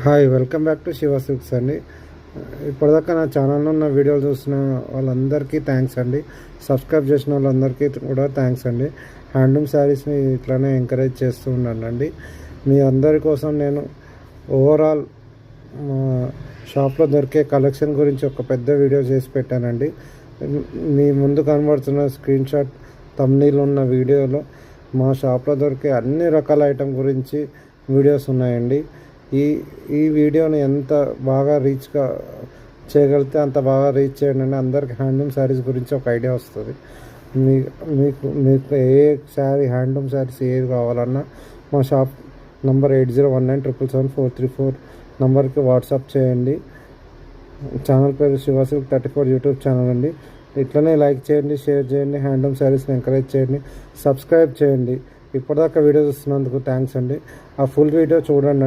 Hi welcome back to Shiva silks అండి. ఇప్పటిదాకా నా ఛానల్లో ఉన్న వీడియోలు చూసిన వాళ్ళందరికీ థ్యాంక్స్ అండి. సబ్స్క్రైబ్ చేసిన వాళ్ళందరికీ కూడా థ్యాంక్స్ అండి. హ్యాండ్లూమ్ శారీస్ని ఇట్లానే ఎంకరేజ్ చేస్తూ ఉండండి. మీ అందరి కోసం నేను ఓవరాల్ షాప్లో దొరికే కలెక్షన్ గురించి ఒక పెద్ద వీడియో చేసి పెట్టానండి. మీ ముందు కనబడుతున్న స్క్రీన్ షాట్ థంబ్నెయిల్ ఉన్న వీడియోలో మా షాప్లో దొరికే అన్ని రకాల ఐటమ్ గురించి వీడియోస్ ఉన్నాయండి. ఈ వీడియోని ఎంత బాగా రీచ్గా చేయగలిగితే అంత బాగా రీచ్ చేయండి. అందరికి హ్యాండ్లూమ్ శారీస్ గురించి ఒక ఐడియా వస్తుంది. మీకు మీకు ఏ శారీ హ్యాండ్లూమ్ శారీస్ ఏది కావాలన్నా మా షాప్ నంబర్ 8019777434 నంబర్కి వాట్సాప్ చేయండి. ఛానల్ పేరు శివ సిల్క్ 34 యూట్యూబ్ ఛానల్ అండి. ఇట్లనే లైక్ చేయండి, షేర్ చేయండి, హ్యాండ్లూమ్ శారీస్ని ఎంకరేజ్ చేయండి, సబ్స్క్రైబ్ చేయండి. ఇప్పటిదాకా వీడియో చూస్తున్నందుకు థ్యాంక్స్ అండి. ఆ ఫుల్ వీడియో చూడండి.